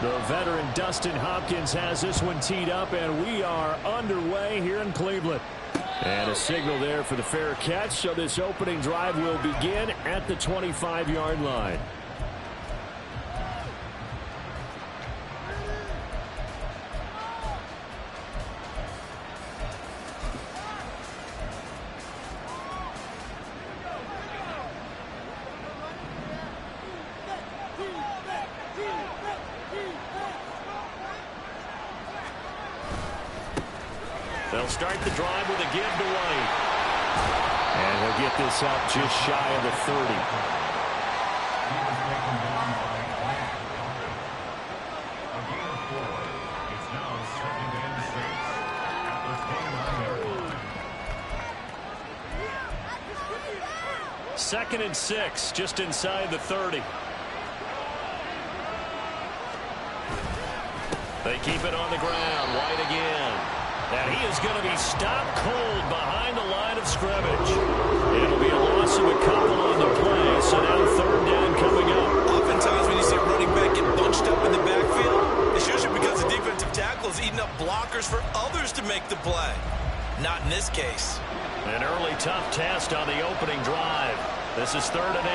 The veteran Dustin Hopkins has this one teed up, and we are underway here in Cleveland. And a signal there for the fair catch, so this opening drive will begin at the 25-yard line. They'll start the drive with a give to White. And he'll get this up just shy of the 30. Second and 6, just inside the 30. They keep it on the ground. White again. And he is going to be stopped cold behind the line of scrimmage. It'll be a loss of a couple on the play, so now third down coming up. Oftentimes when you see a running back get bunched up in the backfield, it's usually because the defensive tackle is eating up blockers for others to make the play. Not in this case. An early tough test on the opening drive. This is 3rd and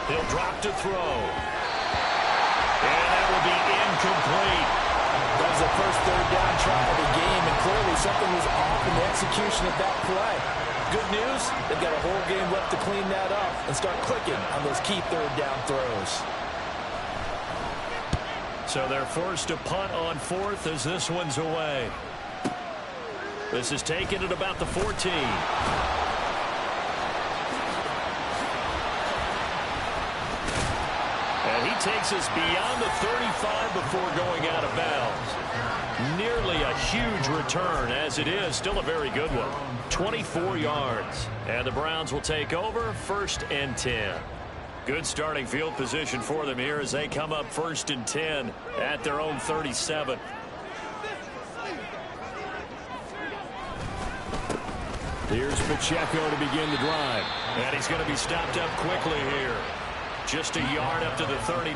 8. He'll drop to throw. And that will be incomplete. That was the first third down try of the game, and clearly something was off in the execution of that play. Good news, they've got a whole game left to clean that up and start clicking on those key third down throws. So they're forced to punt on 4th as this one's away. This is taken at about the 14. And he takes us beyond the 35 before going out of bounds. Nearly a huge return. As it is, still a very good one. 24 yards. And the Browns will take over 1st and 10. Good starting field position for them here as they come up 1st and 10 at their own 37. Here's Pacheco to begin the drive. And he's going to be stopped up quickly here. Just a yard up to the 39.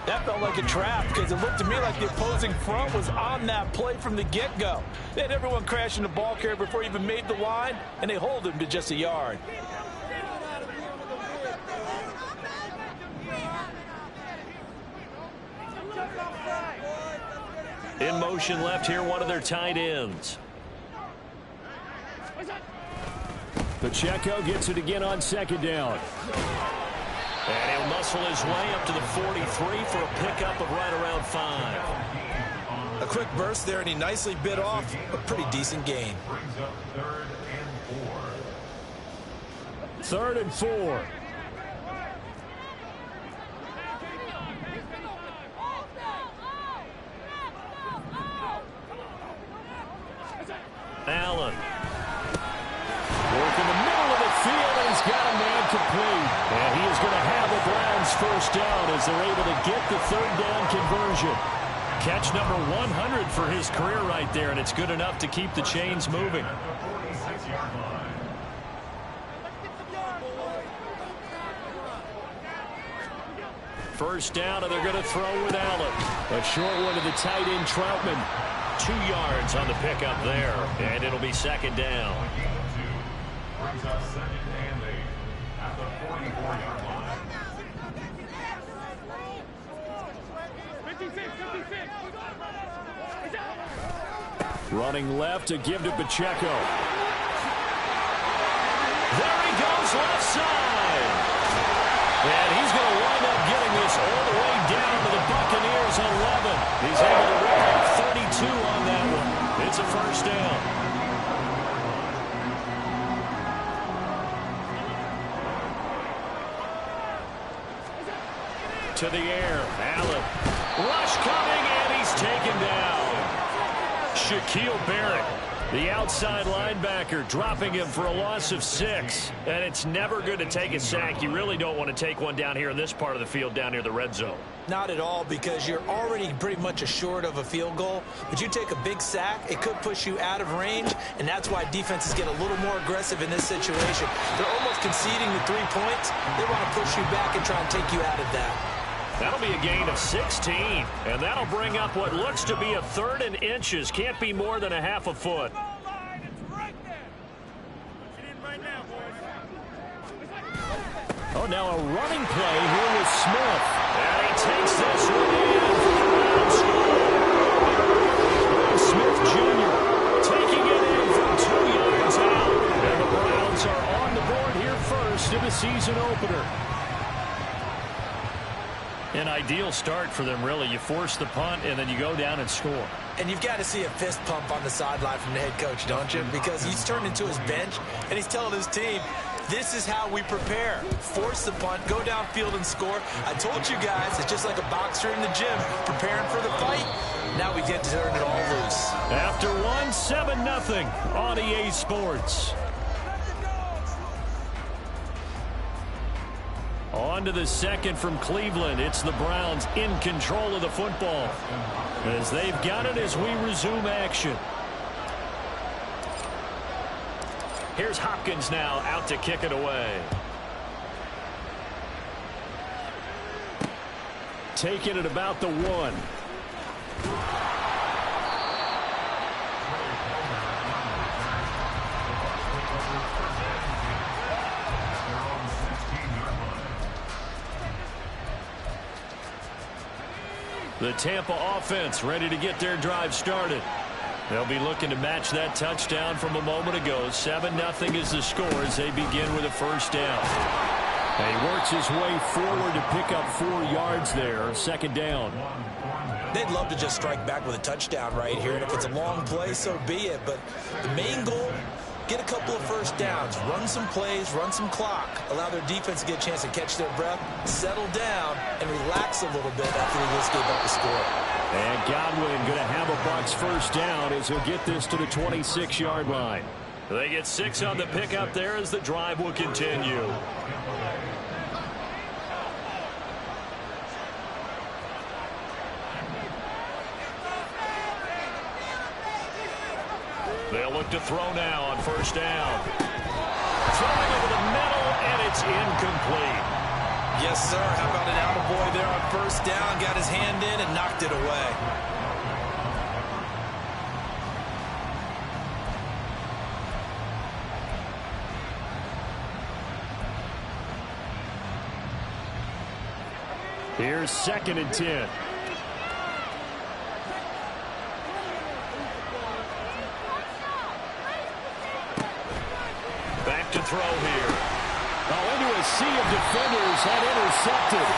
That felt like a trap because it looked to me like the opposing front was on that play from the get-go. They had everyone crashing the ball carrier before he even made the line, and they hold him to just a yard. In motion left here, one of their tight ends. Pacheco gets it again on 2nd down. And he'll muscle his way up to the 43 for a pickup of right around 5. A quick burst there, and he nicely bit off a pretty decent gain. 3rd and 4. Allen. Work in the middle of the field, and he's got a man complete. And he is going to have the Browns first down as they're able to get the 3rd down conversion. Catch number 100 for his career right there, and it's good enough to keep the chains moving. First down, and they're going to throw with Allen. A short one to the tight end, Troutman. 2 yards on the pickup there, and it'll be 2nd down. Running left to give to Pacheco. There he goes left side. And he's going to wind up getting this all the way down to the Buccaneers 11. He's able to rip up 32 on that one. It's a first down. To the air. Allen. Rush coming, and he's taken down. Shaquille Barrett, the outside linebacker, dropping him for a loss of 6. And it's never good to take a sack. You really don't want to take one down here in this part of the field down near the red zone. Not at all, because you're already pretty much assured of a field goal. But you take a big sack, it could push you out of range, and that's why defenses get a little more aggressive in this situation. They're almost conceding the 3 points. They want to push you back and try and take you out of that. That'll be a gain of 16, and that'll bring up what looks to be a 3rd and inches. Can't be more than a half a foot. Oh, now a running play here with Smith. And he takes this one in for the Browns score. Smith Jr. taking it in from 2 yards out. And the Browns are on the board here first in the season opener. An ideal start for them, really. You force the punt, and then you go down and score. And you've got to see a fist pump on the sideline from the head coach, don't you? Because he's turned into his bench, and he's telling his team, this is how we prepare. Force the punt, go downfield and score. I told you guys, it's just like a boxer in the gym, preparing for the fight. Now we get to turn it all loose. After one, 7-0 on EA Sports. On to the second from Cleveland. It's the Browns in control of the football, as they've got it as we resume action. Here's Hopkins now out to kick it away. Taking it about the 1. The Tampa offense ready to get their drive started. They'll be looking to match that touchdown from a moment ago. 7-0 is the score as they begin with a first down. And he works his way forward to pick up 4 yards there. Second down. They'd love to just strike back with a touchdown right here. And if it's a long play, so be it. But the main goal, get a couple of first downs, run some plays, run some clock, allow their defense to get a chance to catch their breath, settle down, and relax a little bit after they just gave up the score. And Godwin going to have a Bucs first down as he'll get this to the 26-yard line. They get 6 on the pickup there as the drive will continue. They'll look to throw now on first down. Throwing over the middle, and it's incomplete. Yes, sir. How about an attaboy there on first down? Got his hand in and knocked it away. Here's 2nd and 10. Back to throw here. Oh, into a sea of defenders, that intercepted.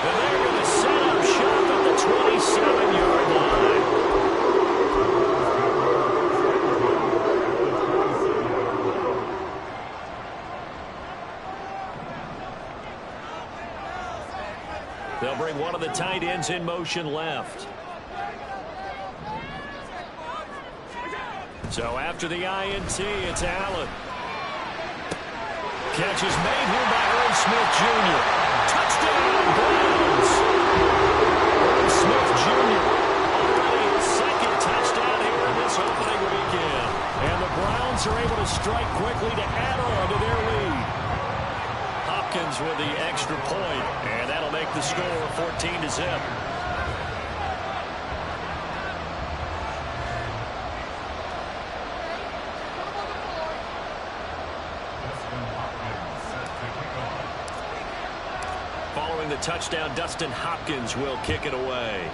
And they're going to set up shop at the 27-yard line. They'll bring one of the tight ends in motion left. So after the INT, it's Allen. Catch is made here by Earl Smith Jr. Touchdown, Browns! Earl Smith Jr. already his 2nd touchdown here in this opening weekend. And the Browns are able to strike quickly to add on to their lead. Hopkins with the extra point, and that'll make the score 14-0. Following the touchdown, Dustin Hopkins will kick it away.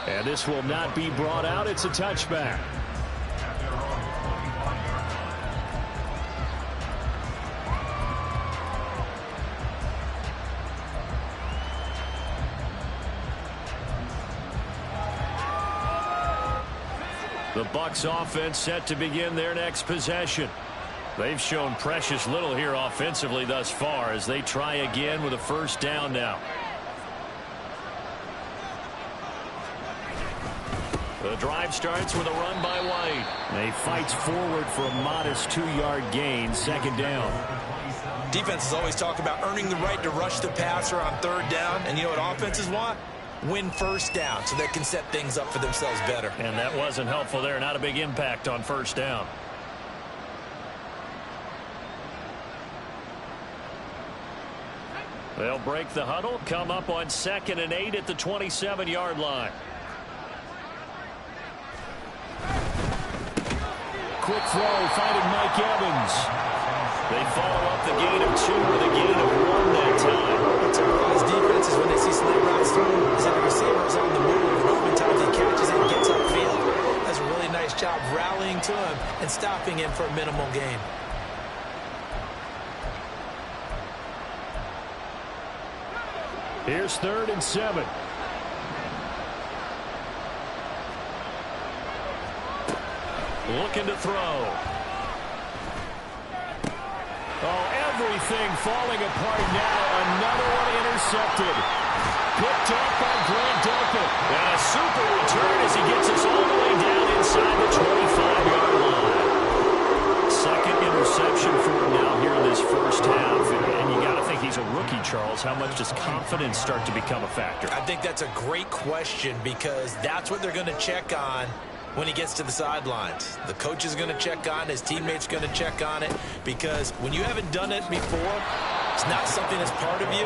And this will not be brought out. It's a touchback. The Bucs offense set to begin their next possession. They've shown precious little here offensively thus far as they try again with a first down now. The drive starts with a run by White. He fights forward for a modest 2-yard gain. Second down. Defenses always talk about earning the right to rush the passer on third down. And you know what offenses want? Win first down so they can set things up for themselves better. And that wasn't helpful there. Not a big impact on first down. They'll break the huddle, come up on 2nd and 8 at the 27-yard line. Quick throw, finding Mike Evans. They follow up the gain of 2 with a gain of 1 that time. What's up with these defenses when they see slant routes through is that the receiver is on the move, and oftentimes he catches it and gets upfield. Does a really nice job rallying to him and stopping him for a minimal gain. Here's 3rd and 7. Looking to throw. Oh, everything falling apart now. Another one intercepted. Picked up by Grant Delpit. And a super return as he gets us all the way down inside the 25-yard line. 2nd interception for him now here in this first half. And you got to think he's a rookie, Charles. How much does confidence start to become a factor? I think that's a great question because that's what they're going to check on when he gets to the sidelines. The coach is going to check on it. His teammates going to check on it because when you haven't done it before, it's not something that's part of you.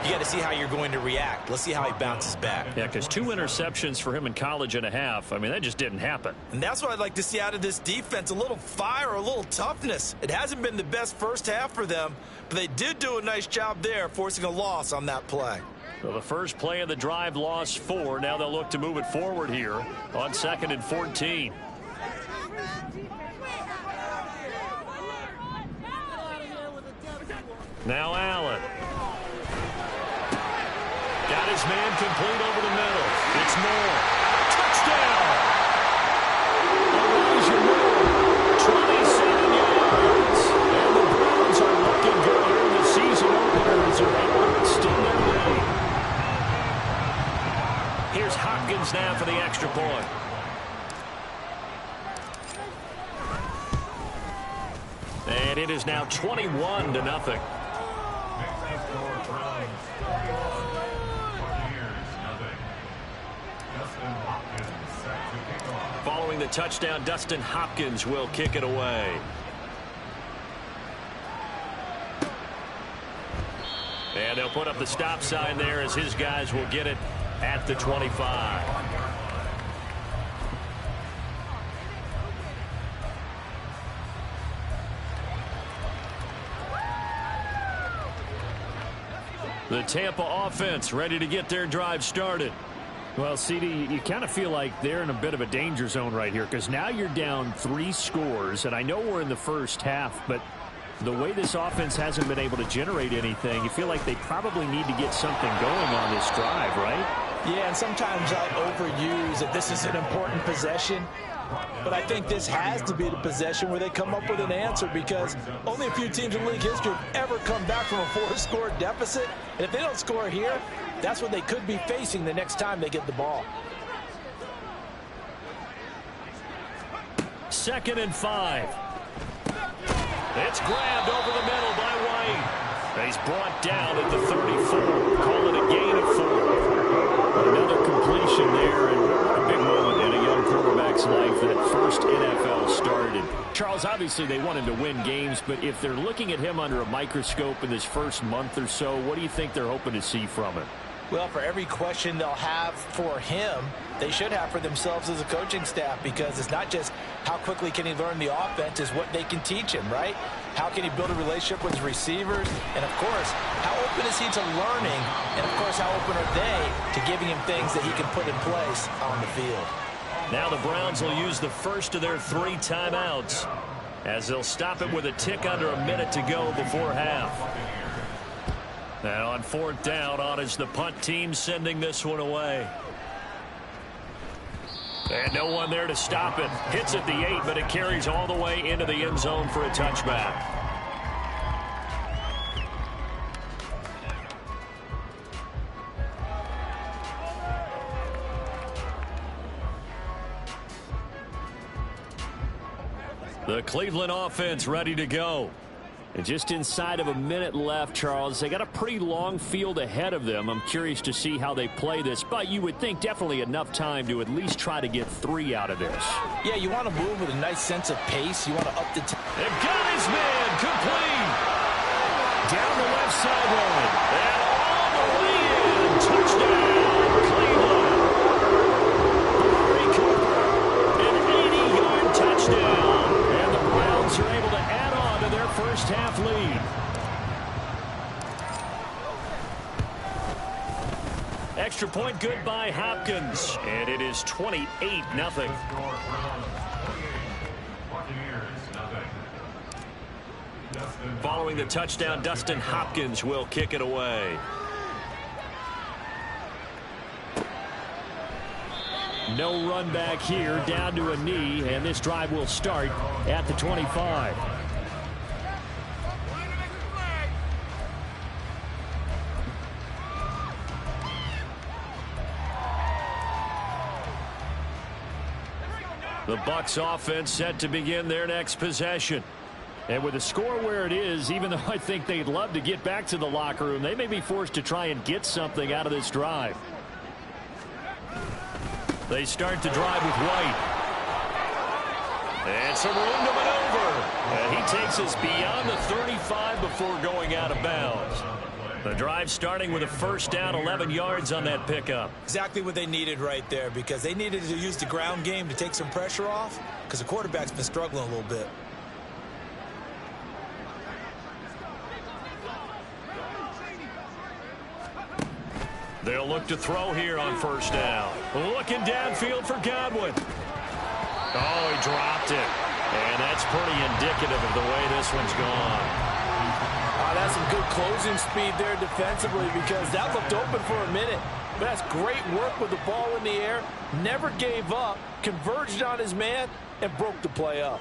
You got to see how you're going to react. Let's see how he bounces back. Yeah, because 2 interceptions for him in college and a half. I mean, that just didn't happen. And that's what I'd like to see out of this defense, a little fire, a little toughness. It hasn't been the best first half for them, but they did do a nice job there, forcing a loss on that play. So the first play of the drive lost 4. Now they'll look to move it forward here on 2nd and 14. Now Allen. Got his man complete over the middle. It's Moore. Touchdown! Elijah Moore, 27 yards. And the Browns are looking good here in the season opener as they're able to extend their lead. Here's Hopkins now for the extra point. And it is now 21-0. Following the touchdown, Dustin Hopkins will kick it away. And they'll put up the stop sign there as his guys will get it at the 25. The Tampa offense ready to get their drive started. Well, CD, you kind of feel like they're in a bit of a danger zone right here because now you're down 3 scores, and I know we're in the first half, but the way this offense hasn't been able to generate anything, you feel like they probably need to get something going on this drive, right? Yeah, and sometimes I overuse that this is an important possession. But I think this has to be the possession where they come up with an answer because only a few teams in league history have ever come back from a 4-score deficit. And if they don't score here, that's what they could be facing the next time they get the ball. 2nd and 5. It's grabbed over the middle by White. He's brought down at the 34. Call it a gain of 4. Another completion there, and what a big moment in a young quarterback's life, that first NFL started. Charles, obviously they want him to win games, but if they're looking at him under a microscope in this first month or so, what do you think they're hoping to see from him? Well, for every question they'll have for him, they should have for themselves as a coaching staff, because it's not just how quickly can he learn the offense, it's what they can teach him, right? How can he build a relationship with his receivers? And, of course, how open is he to learning? And, of course, how open are they to giving him things that he can put in place on the field? Now the Browns will use the first of their 3 timeouts as they'll stop it with a tick under a minute to go before half. And on 4th down, on is the punt team sending this one away. And no one there to stop it. Hits at the 8, but it carries all the way into the end zone for a touchback. The Cleveland offense ready to go. And just inside of a minute left, Charles. They got a pretty long field ahead of them. I'm curious to see how they play this, but you would think definitely enough time to at least try to get 3 out of this. Yeah, you want to move with a nice sense of pace. You want to up the They've got his man complete. Down the left sideline. And all the way in. Touchdown, Cleveland. Amari Cooper, an 80-yard touchdown. And the Browns are able to add on to their first half lead. Extra point good by Hopkins. And it is 28-0. Following the touchdown, Dustin Hopkins will kick it away. No run back here, down to a knee, and this drive will start at the 25. The Bucs offense set to begin their next possession. And with the score where it is, even though I think they'd love to get back to the locker room, they may be forced to try and get something out of this drive. They start the drive with White. And some room to maneuver. And he takes us beyond the 35 before going out of bounds. The drive starting with a first down, 11 yards on that pickup. Exactly what they needed right there, because they needed to use the ground game to take some pressure off, because the quarterback's been struggling a little bit. They'll look to throw here on first down. Looking downfield for Godwin. Oh, he dropped it. And that's pretty indicative of the way this one's gone. That's some good closing speed there defensively, because that looked open for a minute. But that's great work with the ball in the air. Never gave up, converged on his man, and broke the play up.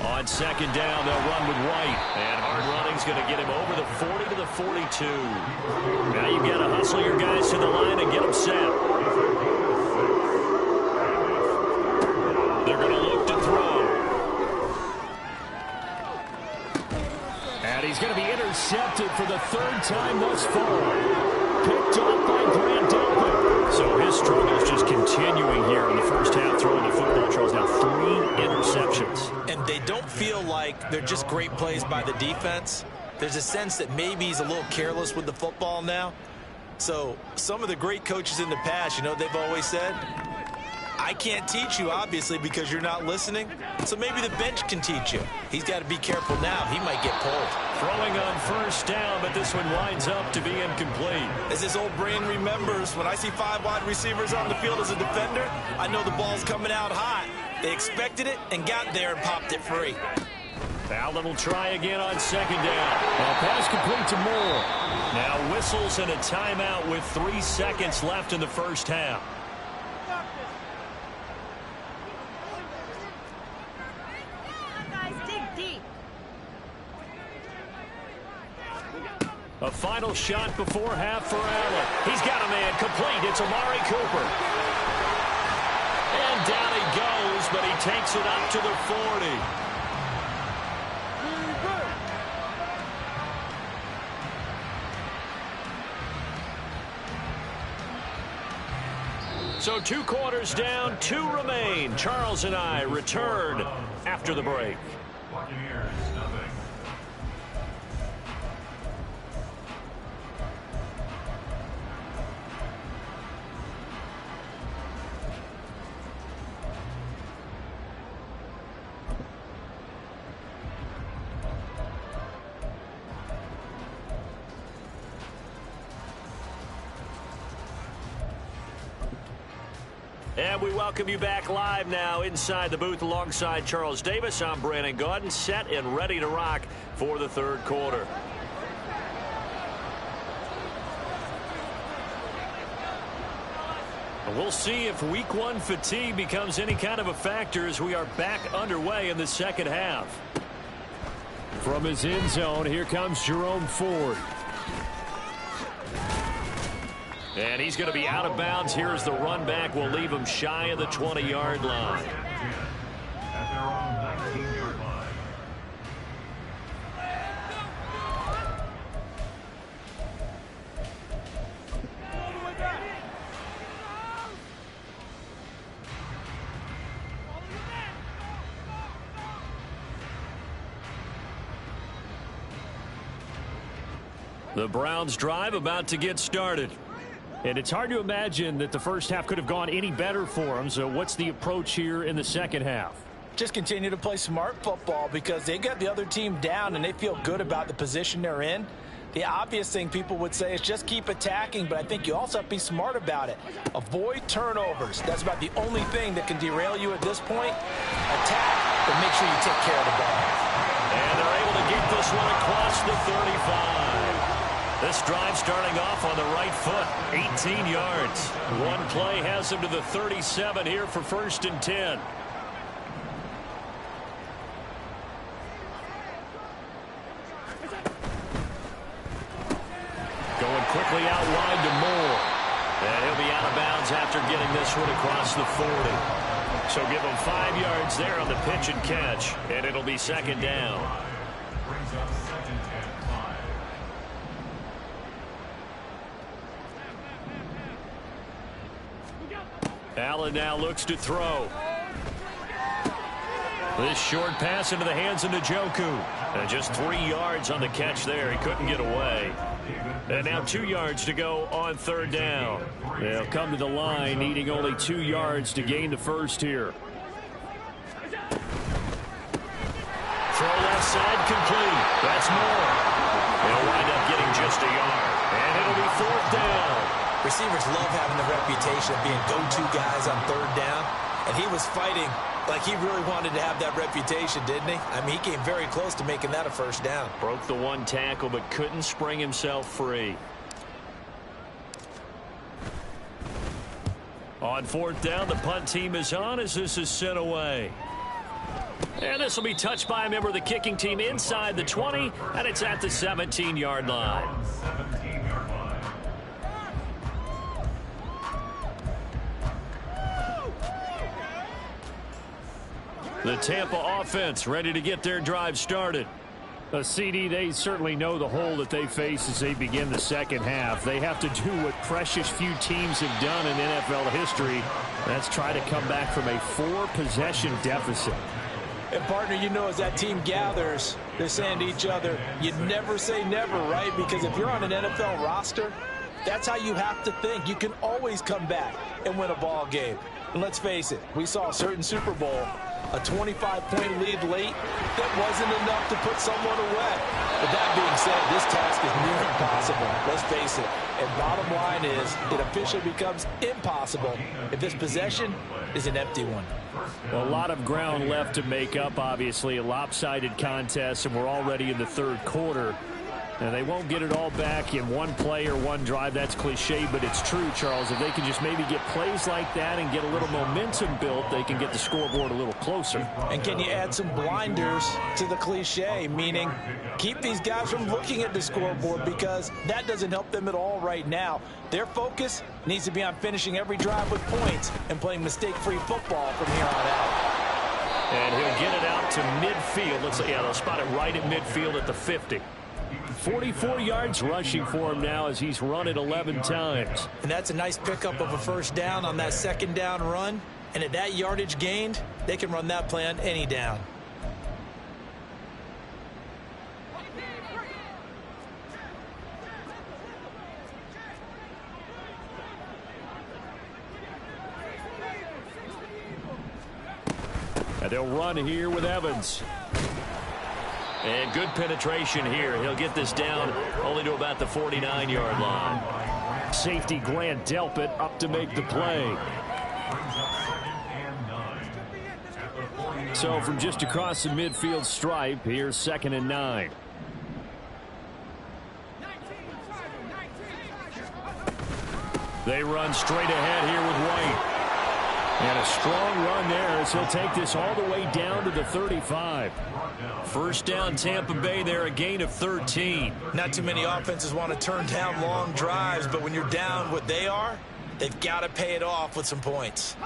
On second down, they'll run with White. And hard running's going to get him over the 40 to the 42. Now you've got to hustle your guys to the line and get them set. They're going to look to throw. And he's going to be intercepted for the 3rd time thus far. Picked off by Grant Delpit. So his struggle's just continuing here in the first half, throwing the football. Charles, now 3 interceptions. And they don't feel like they're just great plays by the defense. There's a sense that maybe he's a little careless with the football now. So some of the great coaches in the past, you know, they've always said, I can't teach you, obviously, because you're not listening. So maybe the bench can teach you. He's got to be careful now. He might get pulled. Throwing on first down, but this one winds up to be incomplete. As his old brain remembers, when I see 5 wide receivers on the field as a defender, I know the ball's coming out hot. They expected it and got there and popped it free. Allen will try again on second down. Pass complete to Moore. Now whistles and a timeout with 3 seconds left in the first half. A final shot before half for Allen. He's got a man complete. It's Amari Cooper. And down he goes, but he takes it up to the 40. So 2 quarters down, 2 remain. Charles and I return after the break. And we welcome you back live now inside the booth alongside Charles Davis. I'm Brandon Gaudin, set and ready to rock for the 3rd quarter. And we'll see if week 1 fatigue becomes any kind of a factor as we are back underway in the second half. From his end zone, here comes Jerome Ford. And he's going to be out of bounds. Here's the run back. Will leave him shy of the 20-yard line. The Browns drive about to get started. And it's hard to imagine that the first half could have gone any better for them. So what's the approach here in the second half? Just continue to play smart football because they got the other team down and they feel good about the position they're in. The obvious thing people would say is just keep attacking, but I think you also have to be smart about it. Avoid turnovers. That's about the only thing that can derail you at this point. Attack, but make sure you take care of the ball. And they're able to get this one across the 35. This drive starting off on the right foot, 18 yards. One play has them to the 37 here for 1st and 10. Going quickly out wide to Moore. And he'll be out of bounds after getting this one across the 40. So give him 5 yards there on the pitch and catch. And it'll be 2nd down. Allen now looks to throw. This short pass into the hands of Njoku. And just 3 yards on the catch there. He couldn't get away. And now 2 yards to go on 3rd down. They'll come to the line needing only 2 yards to gain the first here. Throw left side complete. That's Moore. They'll wind up getting just a yard. And it'll be 4th down. Receivers love having the reputation of being go-to guys on 3rd down. And he was fighting like he really wanted to have that reputation, didn't he? I mean, he came very close to making that a 1st down. Broke the one tackle, but couldn't spring himself free. On 4th down, the punt team is on as this is sent away. And this will be touched by a member of the kicking team inside the 20, and it's at the 17-yard line. The Tampa offense ready to get their drive started. CD, they certainly know the hole that they face as they begin the second half. They have to do what precious few teams have done in NFL history. That's try to come back from a 4-possession deficit. And, partner, you know, as that team gathers, they're saying to each other, you never say never, right? Because if you're on an NFL roster, that's how you have to think. You can always come back and win a ball game. And let's face it, we saw a certain Super Bowl, a 25-point lead late, that wasn't enough to put someone away. But that being said, this task is near impossible. Let's face it. And bottom line is, it officially becomes impossible if this possession is an empty one. Well, a lot of ground left to make up, obviously. A lopsided contest, and we're already in the 3rd quarter. And they won't get it all back in one play or one drive. That's cliche, but it's true, Charles. If they can just maybe get plays like that and get a little momentum built, they can get the scoreboard a little closer. And can you add some blinders to the cliche, meaning keep these guys from looking at the scoreboard because that doesn't help them at all right now. Their focus needs to be on finishing every drive with points and playing mistake-free football from here on out. And he'll get it out to midfield. Looks like, yeah, they'll spot it right at midfield at the 50. 44 yards rushing for him now as he's run it 11 times. And that's a nice pickup of a 1st down on that 2nd down run. And at that yardage gained, they can run that play on any down. And they'll run here with Evans. And good penetration here. He'll get this down only to about the 49-yard line. Safety Grant Delpit up to make the play. So from just across the midfield stripe, here's 2nd and 9. They run straight ahead here with White. And a strong run there as he'll take this all the way down to the 35. 1st down Tampa Bay there, a gain of 13. Not too many offenses want to turn down long drives, but when you're down what they are, they've got to pay it off with some points.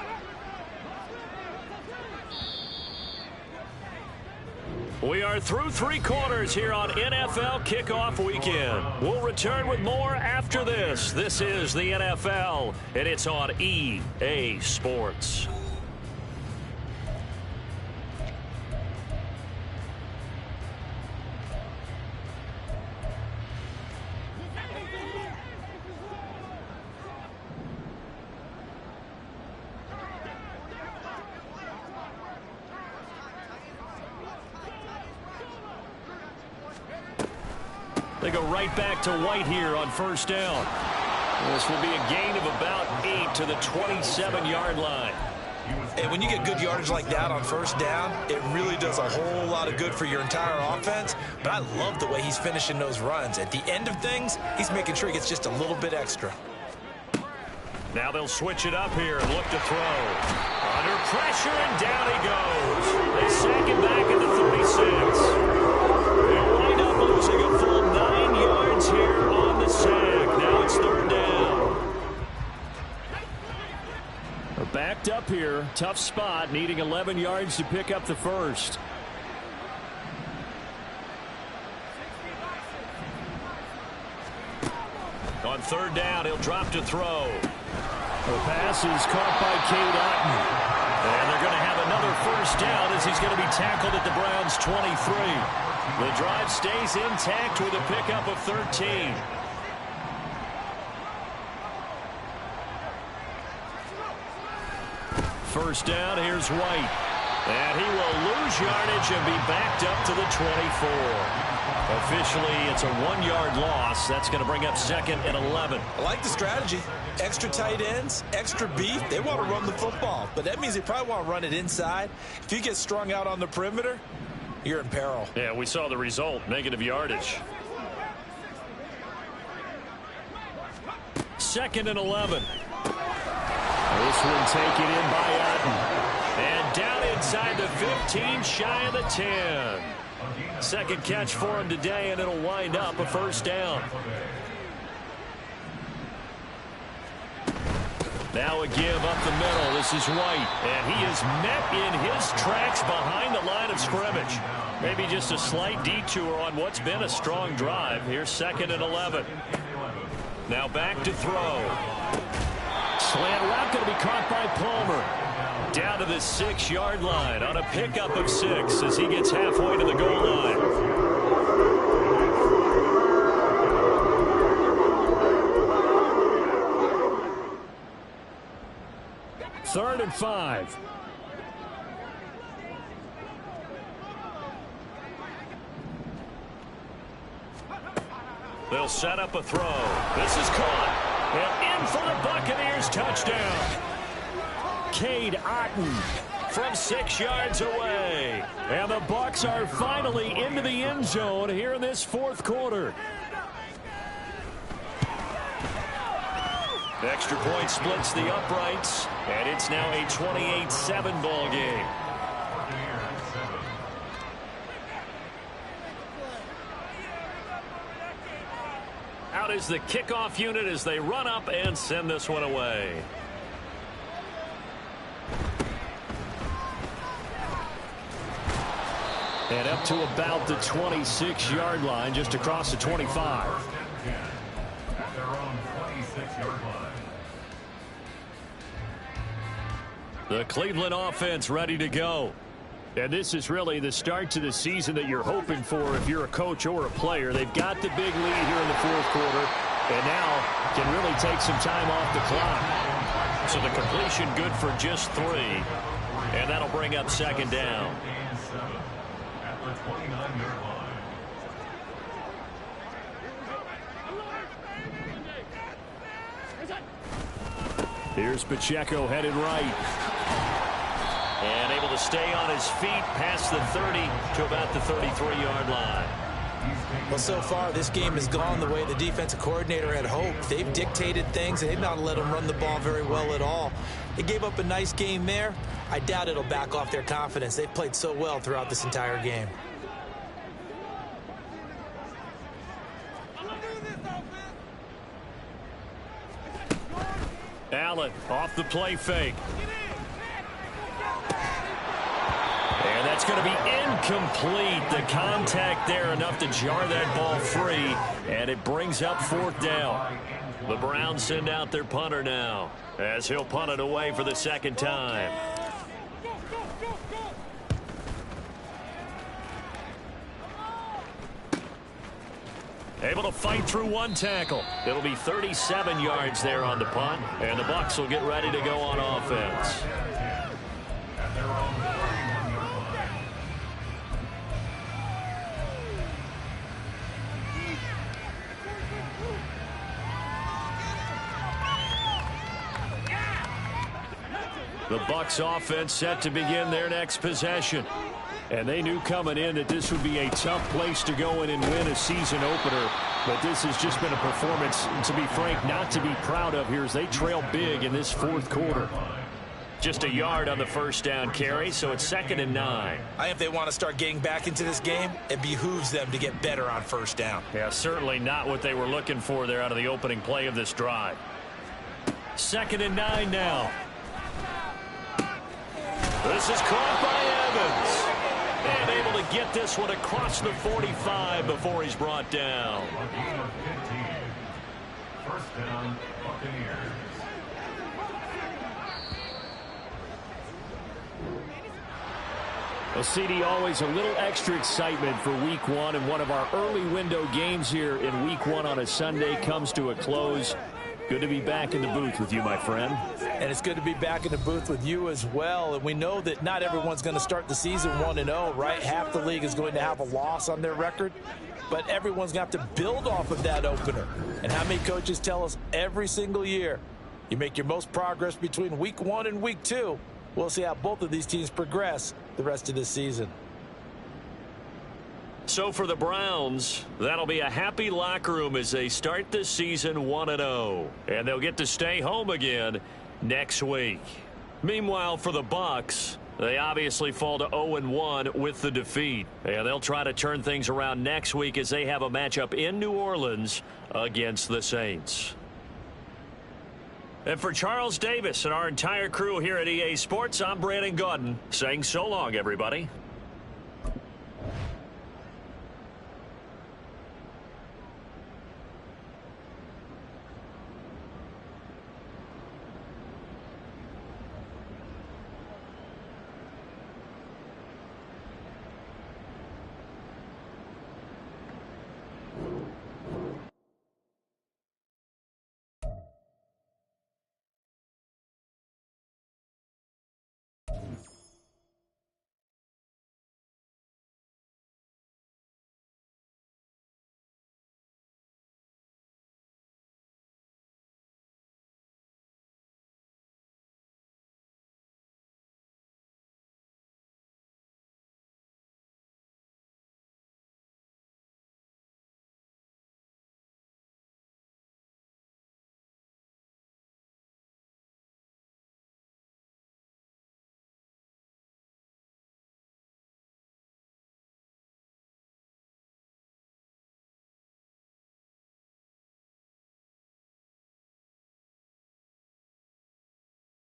We are through 3 quarters here on NFL Kickoff Weekend. We'll return with more after this. This is the NFL, and it's on EA Sports. They go right back to White here on first down. This will be a gain of about 8 to the 27-yard line. And when you get good yardage like that on first down, it really does a whole lot of good for your entire offense. But I love the way he's finishing those runs. At the end of things, he's making sure he gets just a little bit extra. Now they'll switch it up here and look to throw. Under pressure, and down he goes. They sack him back at the 36. They'll wind up losing a full 9 yards here on the sack. Now it's third down. They're backed up here. Tough spot, needing 11 yards to pick up the first. On third down, he'll drop to throw. The pass is caught by Cade Otton. And they're going to have another first down as he's going to be tackled at the Browns' 23. The drive stays intact with a pickup of 13. First down, here's White. And he will lose yardage and be backed up to the 24. Officially, it's a 1-yard loss. That's going to bring up second and 11. I like the strategy. Extra tight ends, extra beef. They want to run the football, but that means they probably want to run it inside. If you get strung out on the perimeter, you're in peril. Yeah, we saw the result, negative yardage. Second and 11. This one taken in by Otton. And down inside the 15, shy of the 10. Second catch for him today, and it'll wind up a first down. Now a give up the middle. This is White, and he is met in his tracks behind the line of scrimmage. Maybe just a slight detour on what's been a strong drive. Here's second and 11. Now back to throw. Slant route going to be caught by Palmer. Down to the 6-yard line on a pickup of 6 as he gets halfway to the goal line. Third and 5. They'll set up a throw. This is caught. And in for the Buccaneers touchdown. Cade Otton from 6 yards away. And the Bucs are finally into the end zone here in this fourth quarter. The extra point splits the uprights, and it's now a 28-7 ball game. Out is the kickoff unit as they run up and send this one away. And up to about the 26-yard line, just across the 25. The Cleveland offense ready to go. And this is really the start to the season that you're hoping for if you're a coach or a player. They've got the big lead here in the fourth quarter, and now can really take some time off the clock. So the completion good for just 3, and that'll bring up second down. Here's Pacheco headed right. And able to stay on his feet past the 30 to about the 33-yard line. Well, so far, this game has gone the way the defensive coordinator had hoped. They've dictated things, and they've not let them run the ball very well at all. They gave up a nice game there. I doubt it'll back off their confidence. They've played so well throughout this entire game. Allen off the play fake. And that's going to be incomplete. The contact there enough to jar that ball free, and it brings up fourth down. The Browns send out their punter now as he'll punt it away for the second time. Able to fight through one tackle. It'll be 37 yards there on the punt, and the Bucs will get ready to go on offense. The Bucs offense set to begin their next possession. And they knew coming in that this would be a tough place to go in and win a season opener. But this has just been a performance, to be frank, not to be proud of here as they trail big in this fourth quarter. Just a yard on the first down carry, so it's 2nd and 9. I think if they want to start getting back into this game, it behooves them to get better on first down. Yeah, certainly not what they were looking for there out of the opening play of this drive. 2nd and 9 now. This is caught by Evans. And able to get this one across the 45 before he's brought down. First down, Buccaneers. Well, CD, always a little extra excitement for week one, and one of our early window games here in week one on a Sunday comes to a close. Good to be back in the booth with you, my friend. And it's good to be back in the booth with you as well. And we know that not everyone's going to start the season 1-0, right? Half the league is going to have a loss on their record. But everyone's going to have to build off of that opener. And how many coaches tell us every single year, you make your most progress between week 1 and week 2. We'll see how both of these teams progress the rest of this season. So for the Browns, that'll be a happy locker room as they start this season 1-0. And they'll get to stay home again next week. Meanwhile, for the Bucs, they obviously fall to 0-1 with the defeat. And they'll try to turn things around next week as they have a matchup in New Orleans against the Saints. And for Charles Davis and our entire crew here at EA Sports, I'm Brandon Gaudin saying so long, everybody.